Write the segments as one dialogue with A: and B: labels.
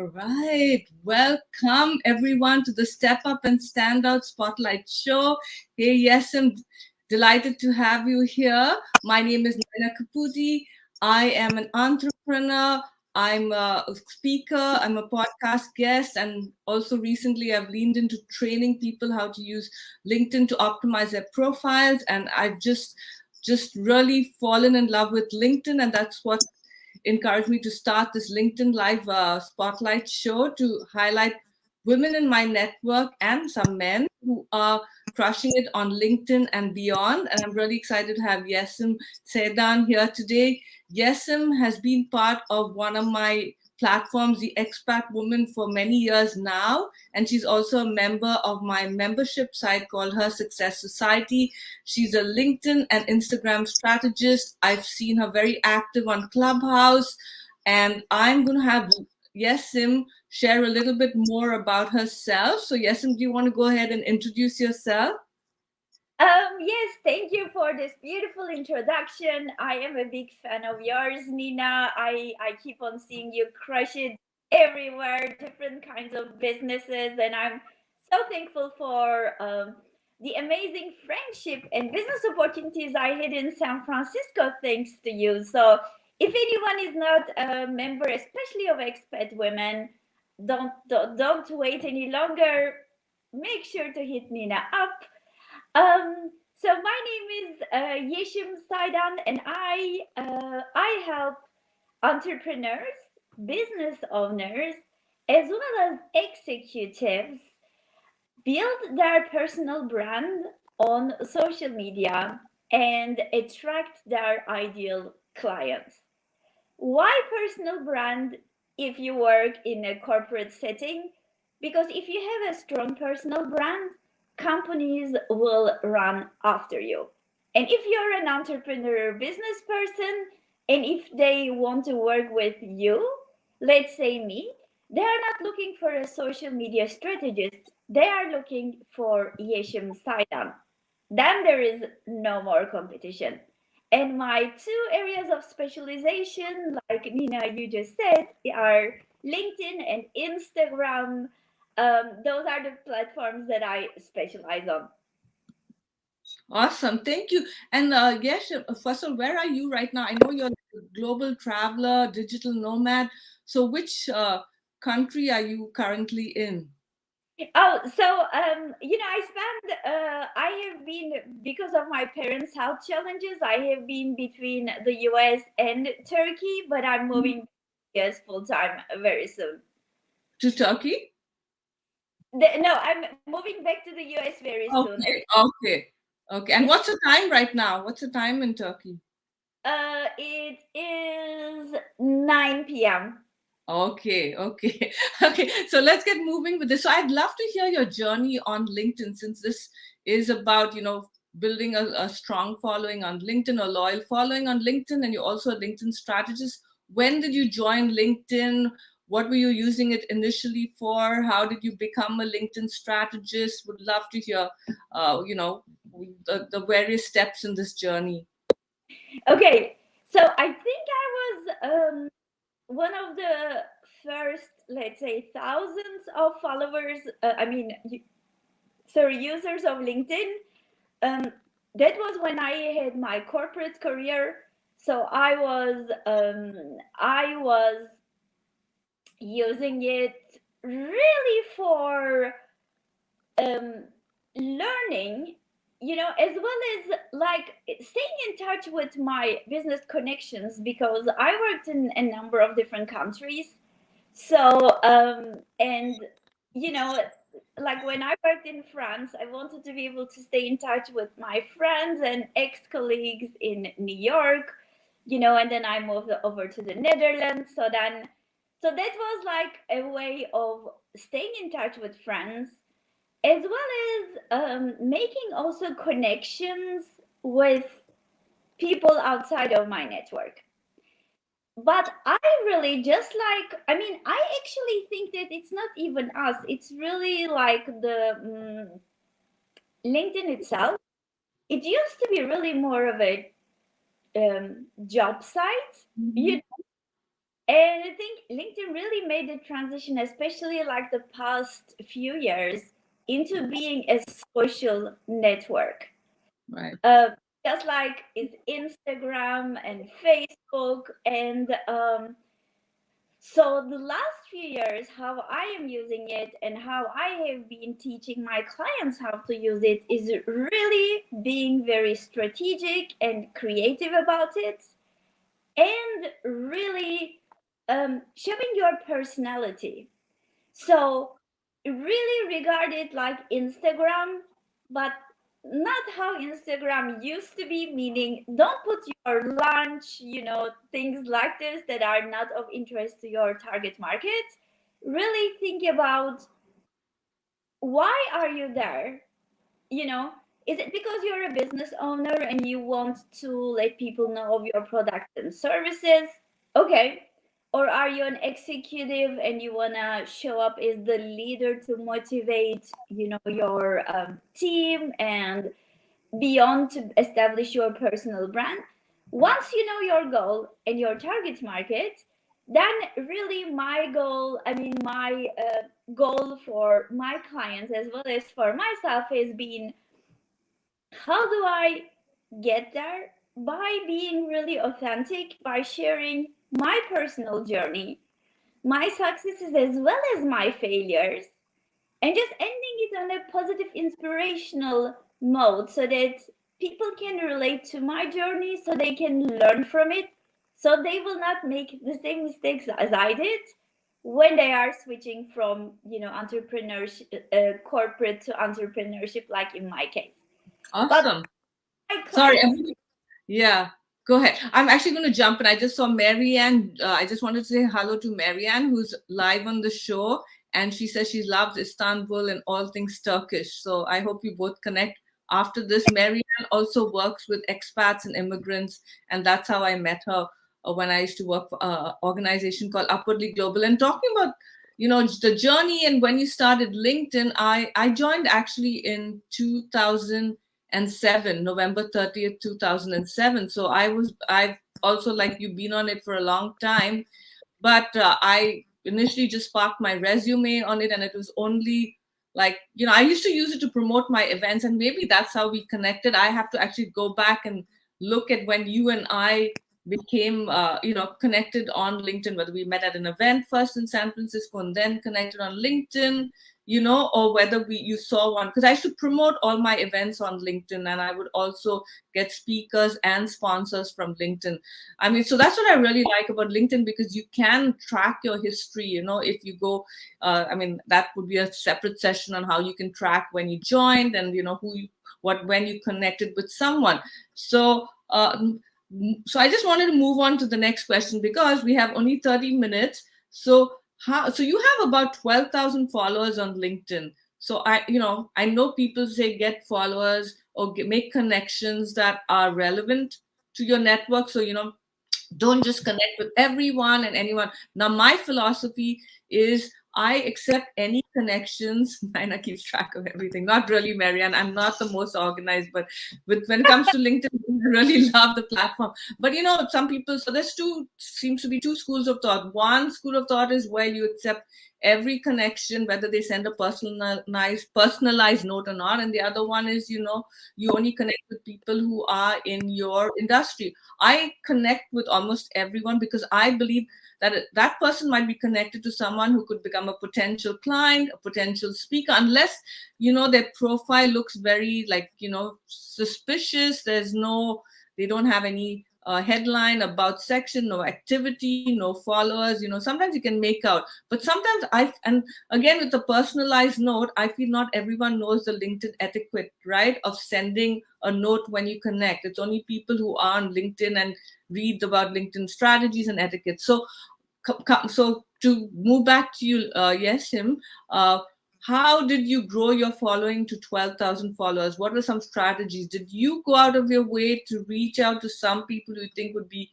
A: All right. Welcome everyone to the Step Up and Stand Out Spotlight Show. Hey, yes, I'm delighted to have you here. My name is Naina Kaputi. I am an entrepreneur. I'm a speaker. I'm a podcast guest. And also recently I've leaned into training people how to use LinkedIn to optimize their profiles. And I've just really fallen in love with LinkedIn. And that's what encouraged me to start this LinkedIn Live Spotlight show to highlight women in my network and some men who are crushing it on LinkedIn and beyond. And I'm really excited to have Yesim Sedan here today. Yesim has been part of one of my platforms, The Expat Woman, for many years now. And she's also a member of my membership site called Her Success Society. She's a LinkedIn and Instagram strategist. I've seen her very active on Clubhouse. And I'm going to have Yesim share a little bit more about herself. So, Yesim, do you want to go ahead and introduce yourself?
B: Yes, thank you for this beautiful introduction. I am a big fan of yours, Nina. I keep on seeing you crush it everywhere, different kinds of businesses, and I'm so thankful for the amazing friendship and business opportunities I had in San Francisco thanks to you. So, if anyone is not a member, especially of Expat Women, don't wait any longer. Make sure to hit Nina up. So my name is Yeshim Saidan, and I help entrepreneurs, business owners, as well as executives build their personal brand on social media and attract their ideal clients. Why personal brand if you work in a corporate setting? Because if you have a strong personal brand, companies will run after you. And if you're an entrepreneur business person, and if they want to work with you, let's say me, they are not looking for a social media strategist. They are looking for Yeshim Saidan. Then there is no more competition. And my two areas of specialization, like Nina, you just said, are LinkedIn and Instagram. Those are the platforms that I specialize on.
A: Awesome. Thank you. And yes, first of all, where are you right now? I know you're a global traveler, digital nomad. So, which country are you currently in?
B: Oh, so I have been, because of my parents' health challenges, I have been between the US and Turkey, but I'm moving yes full time very soon.
A: To Turkey?
B: No, I'm moving back to the US very soon.
A: Okay, okay, okay. And what's the time right now? What's the time in Turkey?
B: It is 9 p.m.
A: Okay, okay, okay. So let's get moving with this. So I'd love to hear your journey on LinkedIn, since this is about, building a strong following on LinkedIn, a loyal following on LinkedIn, and you're also a LinkedIn strategist. When did you join LinkedIn? What were you using it initially for? How did you become a LinkedIn strategist? Would love to hear, the various steps in this journey.
B: Okay, so I think I was one of the first, let's say, thousands of followers. Users of LinkedIn. Um, that was when I had my corporate career. So I was using it really for um, learning, as well as like staying in touch with my business connections because I worked in a number of different countries. So, and you know, like when I worked in France, I wanted to be able to stay in touch with my friends and ex colleagues in New York, and then I moved over to the Netherlands. So that was like a way of staying in touch with friends as well as making also connections with people outside of my network. But I really just like, I actually think that it's not even us, it's really like the LinkedIn itself. It used to be really more of a job site, And I think LinkedIn really made the transition, especially like the past few years, into being a social network.
A: Right.
B: Uh, just like is Instagram and Facebook. And so the last few years, how I am using it and how I have been teaching my clients how to use it is really being very strategic and creative about it, and really showing your personality. So really regard it like Instagram, but not how Instagram used to be, meaning don't put your lunch, things like this that are not of interest to your target market. Really think about, why are you there? You know, is it because you're a business owner and you want to let people know of your products and services? Okay. Or are you an executive and you want to show up as the leader to motivate, your team and beyond, to establish your personal brand? Once you know your goal and your target market, then really my goal for my clients as well as for myself has been, how do I get there? By being really authentic, by sharing my personal journey, my successes as well as my failures, and just ending it on a positive, inspirational mode so that people can relate to my journey, so they can learn from it, so they will not make the same mistakes as I did when they are switching from entrepreneurship, corporate to entrepreneurship, like in my case. But
A: Awesome.
B: my
A: Sorry.
B: clients,
A: Yeah, go ahead. I'm actually going to jump, and I just saw Marianne. I just wanted to say hello to Marianne, who's live on the show, and she says she loves Istanbul and all things Turkish. So I hope you both connect after this. Marianne also works with expats and immigrants, and that's how I met her when I used to work for an organization called Upwardly Global. And talking about the journey and when you started LinkedIn, I joined actually in 2007, November 30th, 2007. So I've also, like you, been on it for a long time, but I initially just parked my resume on it, and it was only like, I used to use it to promote my events, and maybe that's how we connected. I have to actually go back and look at when you and I became connected on LinkedIn, whether we met at an event first in San Francisco and then connected on LinkedIn, or whether you saw one, because I used to promote all my events on LinkedIn, and I would also get speakers and sponsors from LinkedIn. I mean, so that's what I really like about LinkedIn, because you can track your history. If you go, I mean, that would be a separate session on how you can track when you joined, and when you connected with someone. So, so I just wanted to move on to the next question, because we have only 30 minutes. So so you have about 12,000 followers on LinkedIn. So I know people say get followers or make connections that are relevant to your network. So don't just connect with everyone and anyone. Now, my philosophy is I accept any connections. Naina keeps track of everything. Not really, Marianne. I'm not the most organized, but when it comes to LinkedIn, I really love the platform. But some people, so there's seems to be two schools of thought. One school of thought is where you accept every connection, whether they send a personalized note or not. And the other one is, you only connect with people who are in your industry. I connect with almost everyone, because I believe that that person might be connected to someone who could become a potential client, a potential speaker, unless their profile looks very, like, suspicious. They don't have any headline about section, no activity, no followers. Sometimes you can make out, but sometimes and again, with a personalized note, I feel not everyone knows the LinkedIn etiquette, right, of sending a note when you connect. It's only people who are on LinkedIn and read about LinkedIn strategies and etiquette. So to move back to you, Yesim, how did you grow your following to 12,000 followers? What were some strategies? Did you go out of your way to reach out to some people you think would be,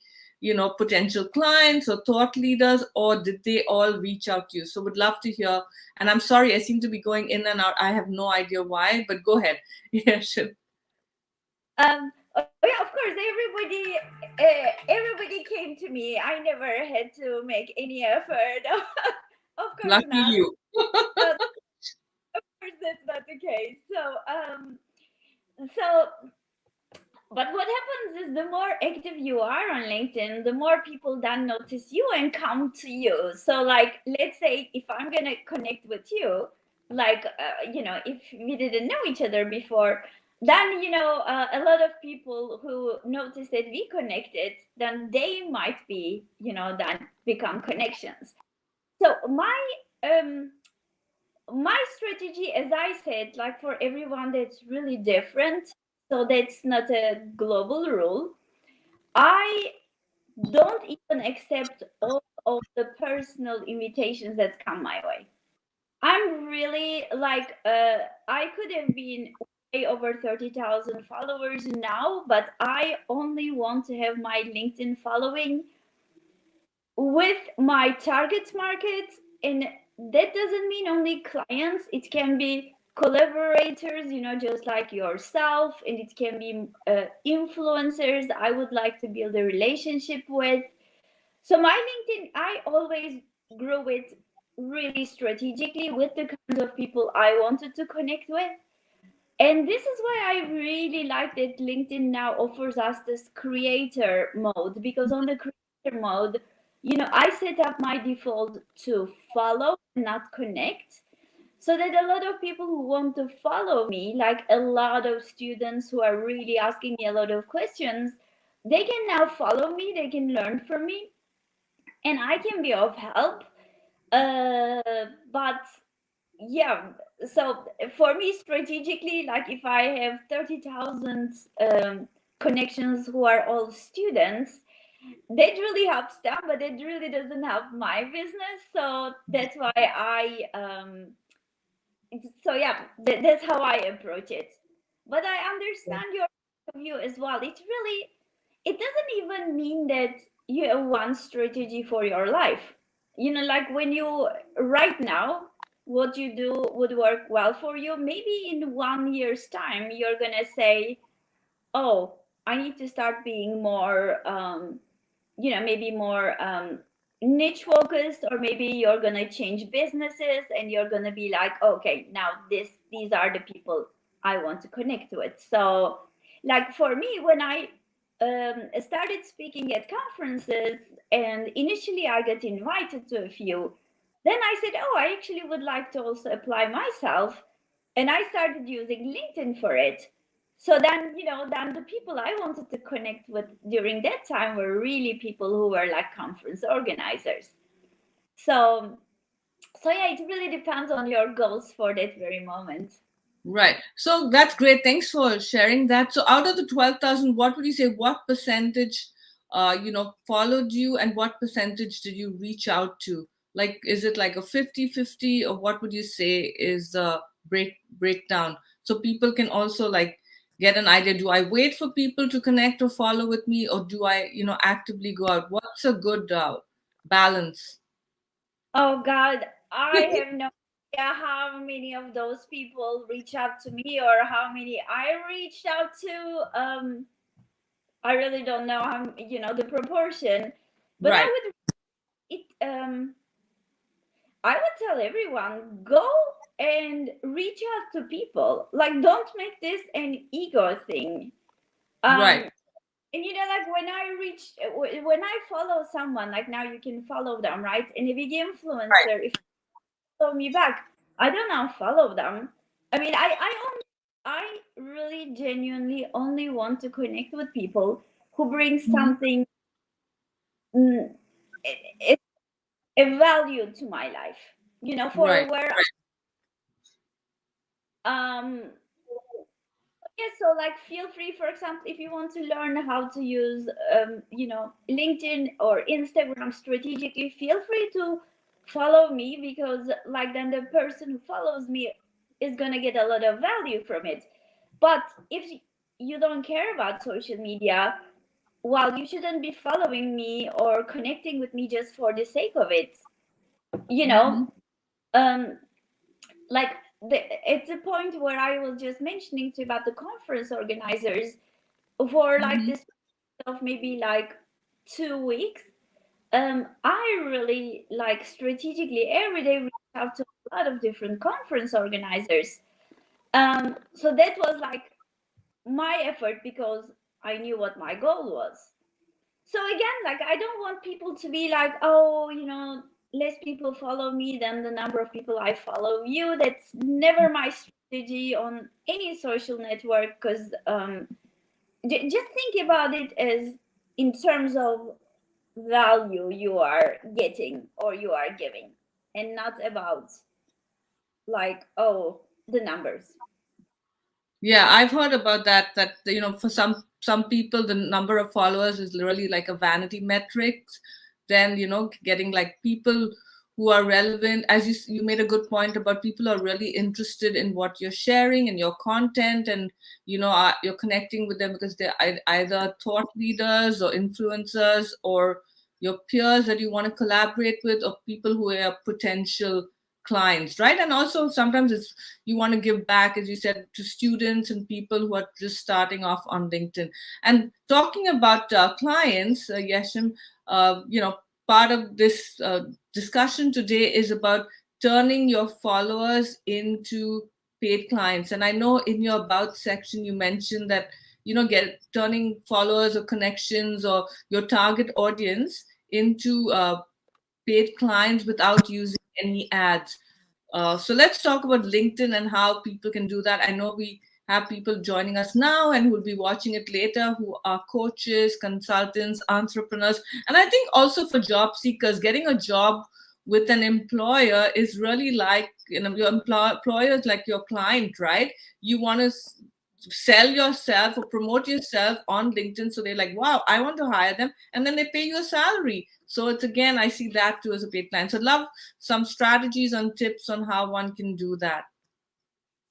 A: potential clients or thought leaders, or did they all reach out to you? So would love to hear. And I'm sorry, I seem to be going in and out. I have no idea why, but go ahead. Yeah, sure.
B: Oh yeah, of course, everybody came to me. I never had to make any effort. Of course
A: Lucky
B: not.
A: you.
B: So, of course, that's not the case. So but what happens is the more active you are on LinkedIn, the more people then notice you and come to you. So, like, let's say if I'm gonna connect with you, like, if we didn't know each other before, then a lot of people who notice that we connected, then they might be, then become connections. So my strategy, as I said, like for everyone, that's really different. So that's not a global rule. I don't even accept all of the personal invitations that come my way. I'm really like, I could have been way over 30,000 followers now, but I only want to have my LinkedIn following with my target market. And that doesn't mean only clients, it can be collaborators, just like yourself, and it can be influencers I would like to build a relationship with. So my LinkedIn, I always grew it really strategically with the kinds of people I wanted to connect with. And this is why I really like that LinkedIn now offers us this creator mode, because on the creator mode, I set up my default to follow and not connect. So that a lot of people who want to follow me, like a lot of students who are really asking me a lot of questions, they can now follow me, they can learn from me, and I can be of help. But yeah, so for me strategically, like if I have 30,000 connections who are all students, that really helps them, but it really doesn't help my business. So that's why so yeah, that's how I approach it. But I understand your view as well. It doesn't even mean that you have one strategy for your life. Like when you right now, what you do would work well for you. Maybe in 1 year's time, you're gonna say, "Oh, I need to start being more, maybe more niche focused, or maybe you're gonna change businesses and you're gonna be like, okay, now these are the people I want to connect with." So, like for me, when I started speaking at conferences, and initially I got invited to a few, then I said, oh, I actually would like to also apply myself, and I started using LinkedIn for it. So then the people I wanted to connect with during that time were really people who were like conference organizers. So yeah, it really depends on your goals for that very moment.
A: Right. So that's great. Thanks for sharing that. So out of the 12,000, what would you say, what percentage, followed you, and what percentage did you reach out to? Like, is it like a 50-50, or what would you say is the breakdown? So people can also like get an idea. Do I wait for people to connect or follow with me, or do I, actively go out? What's a good balance?
B: Oh God, I have no idea how many of those people reach out to me or how many I reached out to. I really don't know how, the proportion, but
A: Right.
B: it I would tell everyone, go and reach out to people. Like, don't make this an ego thing.
A: Right.
B: And like when I follow someone, like now you can follow them, right? And a big influencer, if you follow me back, I don't unfollow them. I mean, I really genuinely only want to connect with people who bring something, mm, a value to my life. For
A: Right.
B: where yeah, so like feel free, for example, if you want to learn how to use LinkedIn or Instagram strategically, feel free to follow me, because like then the person who follows me is going to get a lot of value from it. But if you don't care about social media, well, you shouldn't be following me or connecting with me just for the sake of it. you
A: Mm-hmm.
B: know like it's a point where I was just mentioning to you about the conference organizers, for like
A: Mm-hmm.
B: this of maybe like 2 weeks, I really like strategically every day reach out to a lot of different conference organizers. So that was like my effort because I knew what my goal was. So again, like I don't want people to be like, oh, less people follow me than the number of people I follow you. That's never my strategy on any social network, because just think about it as in terms of value you are getting or you are giving, and not about like, oh, the numbers.
A: Yeah, I've heard about that. That for some people, the number of followers is literally like a vanity metric. Then getting like people who are relevant. As you made a good point about people who are really interested in what you're sharing and your content, and you're connecting with them because they're either thought leaders or influencers or your peers that you want to collaborate with, or people who are potential clients, right? And also sometimes it's you want to give back, as you said, to students and people who are just starting off on LinkedIn. And talking about clients, Yeshim, part of this discussion today is about turning your followers into paid clients. And I know in your about section you mentioned that get turning followers or connections or your target audience into paid clients without using any ads. So let's talk about LinkedIn and how people can do that. I know we have people joining us now and who will be watching it later who are coaches, consultants, entrepreneurs. And I think also for job seekers, getting a job with an employer is really like, your employer is like your client, right? You want to sell yourself or promote yourself on LinkedIn. So they're like, wow, I want to hire them. And then they pay you a salary. So it's again, I see that too as a paid client. So I'd love some strategies and tips on how one can do that.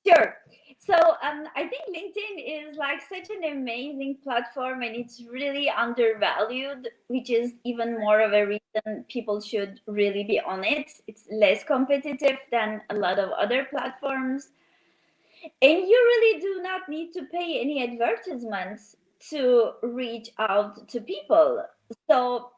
B: Sure. So I think LinkedIn is like such an amazing platform, and it's really undervalued, which is even more of a reason people should really be on it. It's less competitive than a lot of other platforms. And you really do not need to pay any advertisements to reach out to people. So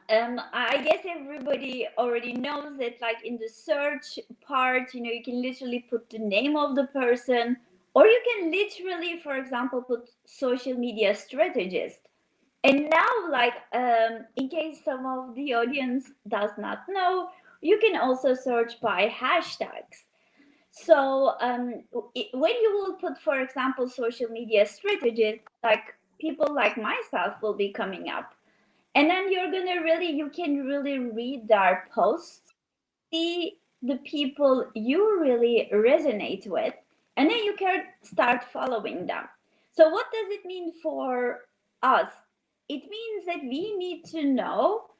B: I guess everybody already knows that, like in the search part, you can literally put the name of the person, or you can literally, for example, put social media strategist. And now, like, in case some of the audience does not know, you can also search by hashtags. So when you will put, for example, social media strategist, like people like myself will be coming up, and then you can really read their posts, see the people you really resonate with, and then you can start following them. So what does it mean for us? It means that we need to know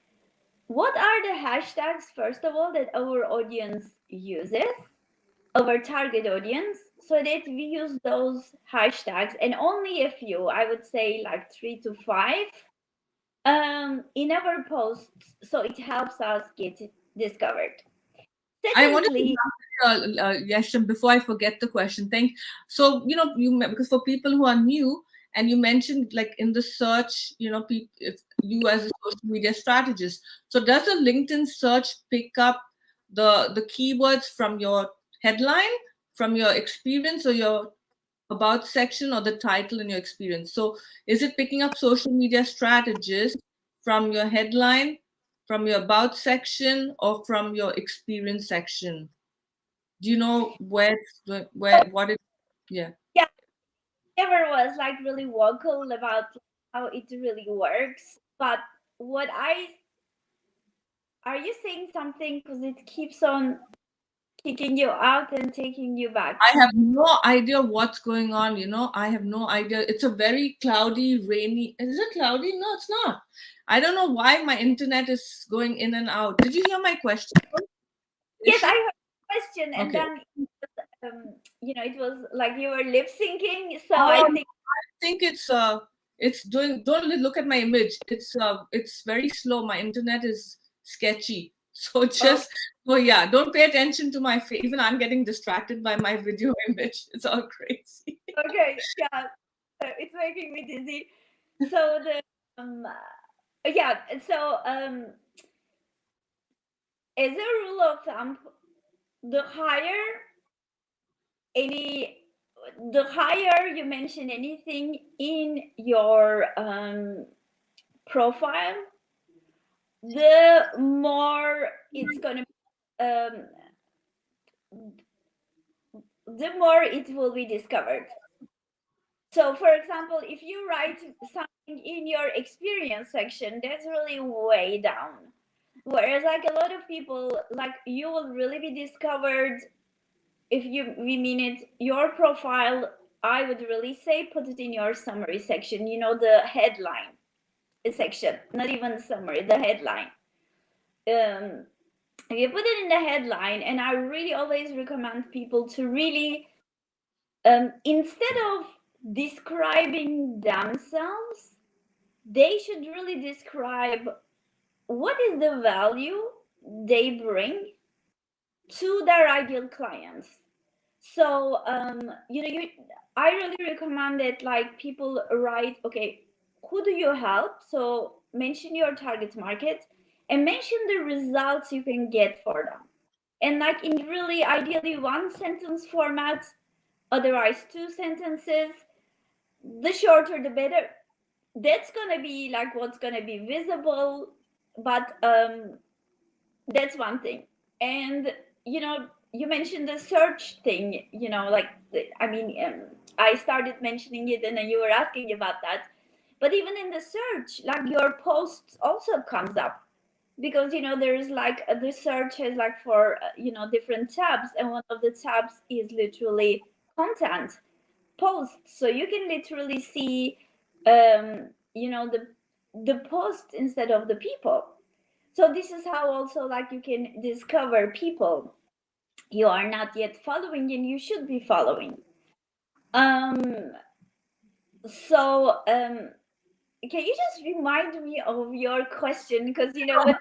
B: what are the hashtags, first of all, that our audience uses, our target audience, so that we use those hashtags, and only a few, I would say like 3 to 5, in our posts, so it helps us get discovered.
A: I wanted
B: Secondly,
A: to, Yesham, before I forget the question, so, because for people who are new, and you mentioned like in the search, if you as a social media strategist, so does a LinkedIn search pick up the keywords from your headline, from your experience, or your about section, or the title and your experience? So is it picking up social media strategist from your headline, from your about section, or from your experience section? Do you know what it? Yeah.
B: yeah, never was like really vocal about how it really works. But what are you saying something, because it keeps on kicking you out and taking you back?
A: I have no idea what's going on. I have no idea. It's a very cloudy, rainy. Is it cloudy? No, it's not. I don't know why my internet is going in and out. Did you hear my question?
B: Yes, I heard the question, and
A: Okay.
B: then it was like you were lip syncing. So
A: Oh,
B: I
A: think it's doing. Don't look at my image. It's very slow. My internet is sketchy. So just oh yeah, don't pay attention to my face. Even I'm getting distracted by my video image. It's all crazy.
B: okay, yeah, it's making me dizzy. So Yeah, so as a rule of thumb, the higher any the higher you mention anything in your profile, the more it's gonna um, the more it will be discovered. So for example, if you write something in your experience section, that's really way down, whereas like a lot of people, like you will really be discovered if we mean it your profile. I would really say put it in your summary section, you know, the headline section, not even summary, the headline. You put it in the headline, and I really always recommend people to really instead of describing themselves, they should really describe what is the value they bring to their ideal clients. So I really recommend it, like people write, okay, who do you help? So mention your target market and mention the results you can get for them. And like in really ideally one sentence format, otherwise two sentences. The shorter the better. That's gonna be like what's gonna be visible, but that's one thing. And you know, you mentioned the search thing, you know, like I mean, I started mentioning it and then you were asking about that. But even in the search, like your posts also comes up, because you know there's like the search has like for you know different tabs, and one of the tabs is literally content posts, so you can literally see you know the post instead of the people. So this is how also like you can discover people you are not yet following and you should be following. um so can you just remind me of your question, because you know with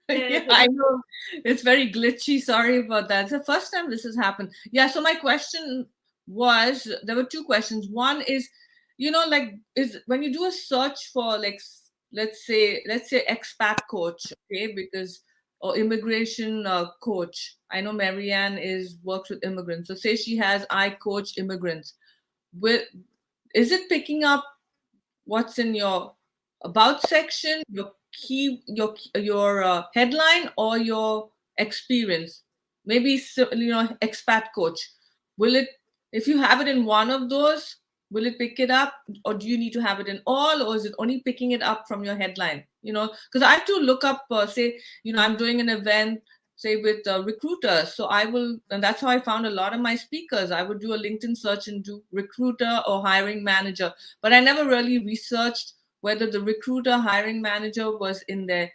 A: Yeah, I know it's very glitchy. Sorry about that. It's the first time this has happened. Yeah, so my question was, there were two questions. One is, like, is when you do a search for, like, let's say expat coach, okay, because, or immigration coach. I know Marianne is works with immigrants. So say she has I coach immigrants. Will Is it picking up what's in your about section, your key, your headline, or your experience? Maybe expat coach. Will it, if you have it in one of those, will it pick it up, or do you need to have it in all, or is it only picking it up from your headline? Because I have to look up, say, I'm doing an event, say, with recruiters. So I will, and that's how I found a lot of my speakers. I would do a LinkedIn search and do recruiter or hiring manager, but I never really researched whether the recruiter hiring manager was in their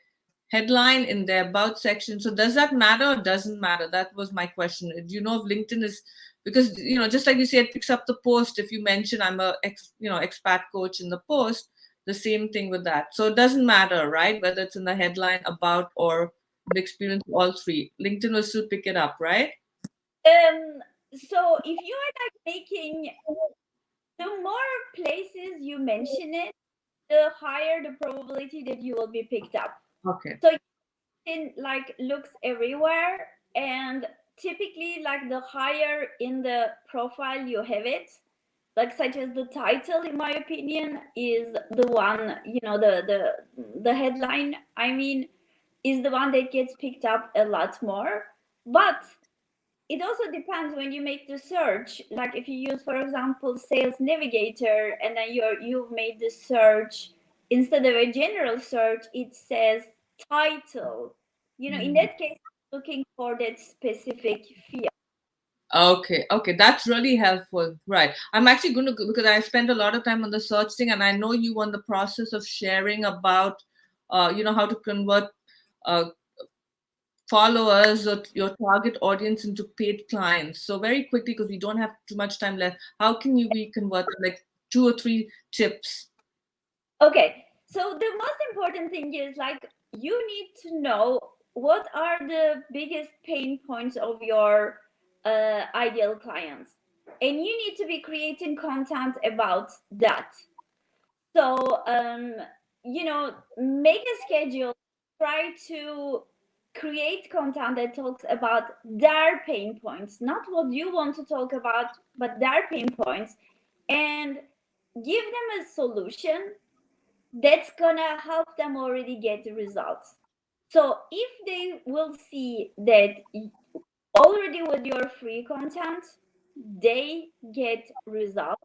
A: headline, in their about section. So does that matter or doesn't matter? That was my question. Do you know if LinkedIn is, because just like you said, it picks up the post if you mention I'm a expat coach in the post, the same thing with that. So it doesn't matter, right? Whether it's in the headline, about, or the experience, all three. LinkedIn will still pick it up, right?
B: so if you are like making, the more places you mention it, the higher the probability that you will be picked up.
A: Okay.
B: So it like looks everywhere, and typically like the higher in the profile you have it, like such as the title, in my opinion, is the one, you know, the headline, I mean, is the one that gets picked up a lot more. But it also depends when you make the search. Like if you use, for example, Sales Navigator, and then you've made the search, instead of a general search, it says title. You know, in that case, looking for that specific field.
A: Okay, that's really helpful. Right. I'm actually going to go, because I spent a lot of time on the search thing, and I know you on the process of sharing about, how to convert uh, followers or your target audience into paid clients. So very quickly, because we don't have too much time left, how can we convert them? Like two or three tips?
B: Okay, so the most important thing is like you need to know what are the biggest pain points of your ideal clients, and you need to be creating content about that. So make a schedule, try to create content that talks about their pain points, not what you want to talk about, but their pain points, and give them a solution that's gonna help them already get the results. So if they will see that already with your free content, they get results,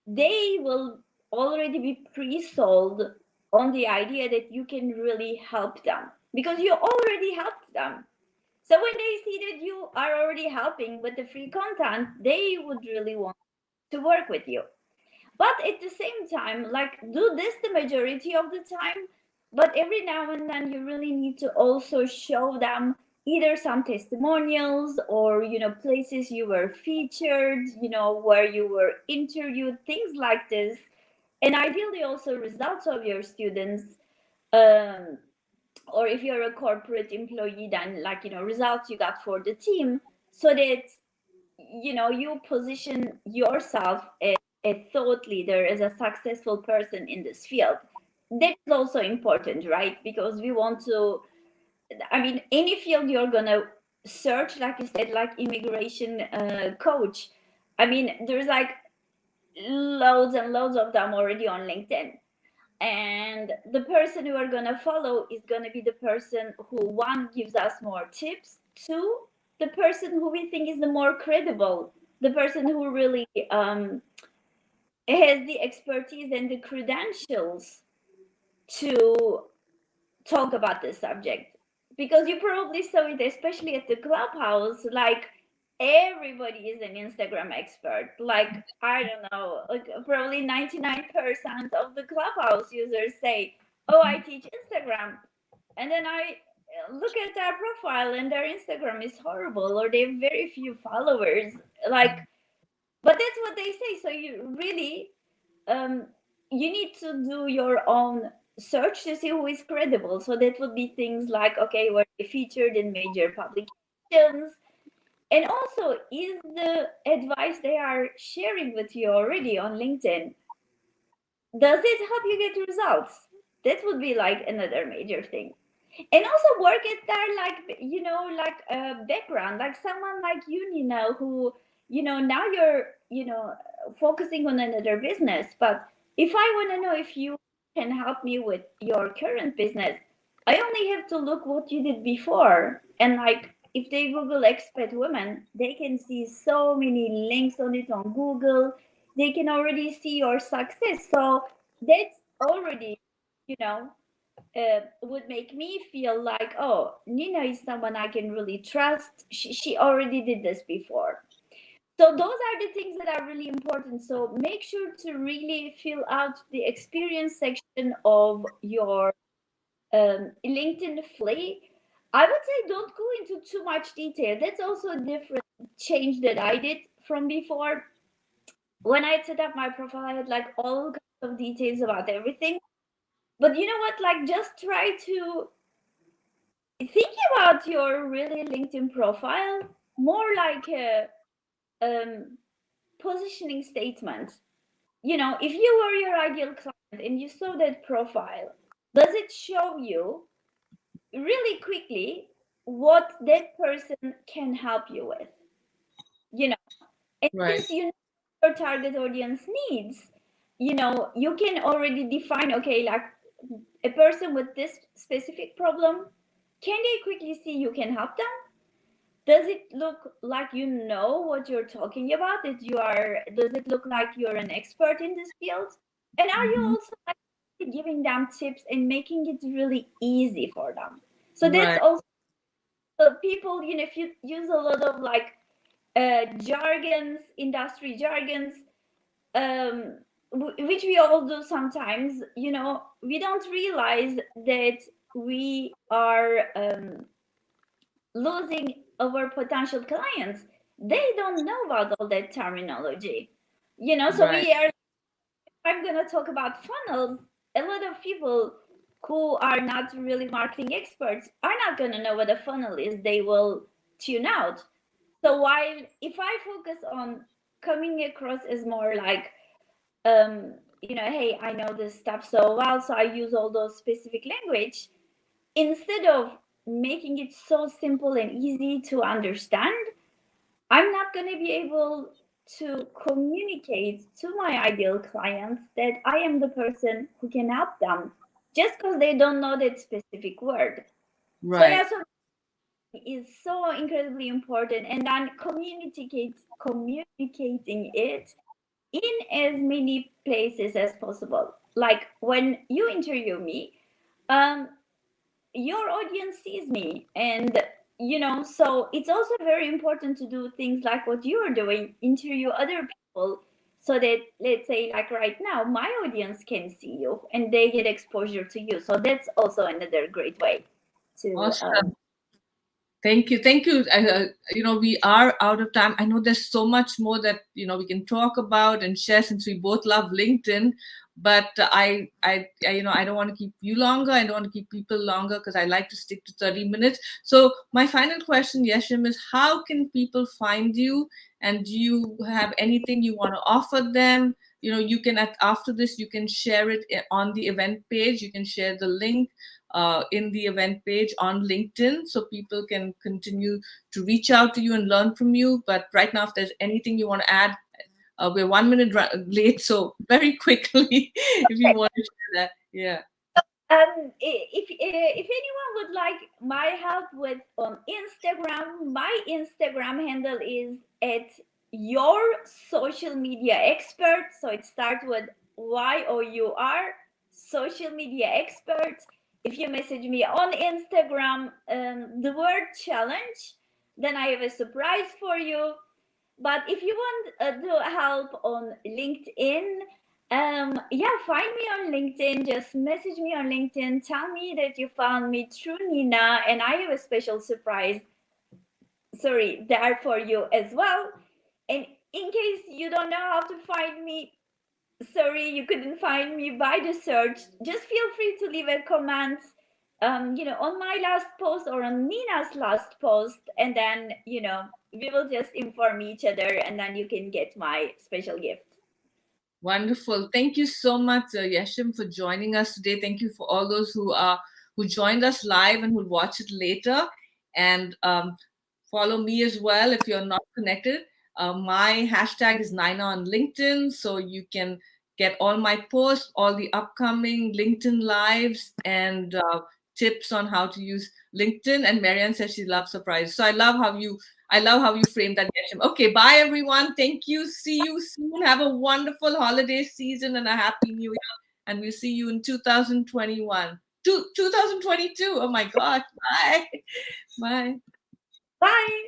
B: they will already be pre-sold on the idea that you can really help them because you already helped them. So when they see that you are already helping with the free content, they would really want to work with you. But at the same time, like, do this the majority of the time, but every now and then you really need to also show them either some testimonials or places you were featured, where you were interviewed, things like this, and ideally also results of your students. um, or if you're a corporate employee, then like results you got for the team, so that you position yourself as a thought leader, as a successful person in this field. That's also important, right? Because we want to, I mean, any field you're gonna search, like you said, like immigration coach, I mean, there's like loads and loads of them already on LinkedIn, and the person you are going to follow is going to be the person who, one, gives us more tips, two, the person who we think is the more credible, the person who really has the expertise and the credentials to talk about this subject. Because you probably saw it, especially at the clubhouse, like everybody is an Instagram expert. Like, I don't know, like probably 99% of the clubhouse users say, oh, I teach Instagram. And then I look at their profile and their Instagram is horrible, or they have very few followers. Like, but that's what they say. So you really, you need to do your own search to see who is credible. So that would be things like, okay, were they featured in major publications? And also, is the advice they are sharing with you already on LinkedIn, does it help you get results? That would be like another major thing. And also work at their background, like someone like you, Nina, who, now you're, focusing on another business. But if I want to know if you can help me with your current business, I only have to look what you did before. And like, if they Google expat women, they can see so many links on it on Google. They can already see your success. So that's already, would make me feel like, oh, Nina is someone I can really trust. She already did this before. So those are the things that are really important. So make sure to really fill out the experience section of your LinkedIn Flay. I would say don't go into too much detail. That's also a different change that I did from before. When I set up my profile, I had like all kinds of details about everything. But you know what? Like, just try to think about your really LinkedIn profile more like a positioning statement. If you were your ideal client and you saw that profile, does it show you really quickly what that person can help you with? And
A: Right.
B: since you know your target audience needs, you can already define, okay, like a person with this specific problem, can they quickly see you can help them? Does it look like you know what you're talking about? Does it look like you're an expert in this field? And are you also like giving them tips and making it really easy for them? So that's
A: Right.
B: also, people, if you use a lot of like jargons, industry jargons, which we all do sometimes, we don't realize that we are losing our potential clients. They don't know about all that terminology, so
A: Right.
B: I'm going to talk about funnels. A lot of people who are not really marketing experts are not going to know what a funnel is. They will tune out. So while if I focus on coming across as more like hey, I know this stuff so well, so I use all those specific language. Instead of making it so simple and easy to understand, I'm not going to be able to communicate to my ideal clients that I am the person who can help them just because they don't know that specific word.
A: Right.
B: So yeah, so is so incredibly important, and then communicating it in as many places as possible. Like when you interview me, your audience sees me, and so it's also very important to do things like what you are doing, interview other people, so that, let's say, like right now, my audience can see you and they get exposure to you. So that's also another great way to
A: Awesome. Thank you. Thank you. We are out of time. I know there's so much more that, we can talk about and share, since we both love LinkedIn. But I don't want to keep you longer. I don't want to keep people longer, because I like to stick to 30 minutes. So my final question, Yeshim, is how can people find you? And do you have anything you want to offer them? You can, after this, you can share it on the event page. You can share the link in the event page on LinkedIn, so people can continue to reach out to you and learn from you. But right now, if there's anything you want to add, we're 1 minute late, so very quickly, if you want to share that. Yeah.
B: If anyone would like my help with on Instagram, my Instagram handle is at your social media expert. So it starts with YOUR social media expert. If you message me on Instagram, the word challenge, then I have a surprise for you. But if you want to help on LinkedIn, find me on LinkedIn. Just message me on LinkedIn. Tell me that you found me through Nina, and I have a special surprise, there for you as well. And in case you don't know how to find me, you couldn't find me by the search, just feel free to leave a comment, on my last post or on Nina's last post, and then, we will just inform each other, and then you can get my special gift.
A: Wonderful. Thank you so much, Yeshim, for joining us today. Thank you for all those who joined us live and who'll watch it later. And follow me as well if you're not connected. My hashtag is Naina on LinkedIn, so you can get all my posts, all the upcoming LinkedIn lives, and tips on how to use LinkedIn. And Marianne says she loves surprises. So I love how you framed that, Yeshim. Okay, bye everyone. Thank you. See you soon. Have a wonderful holiday season and a happy new year. And we'll see you in 2021. 2022. Oh my God. Bye. Bye.
B: Bye.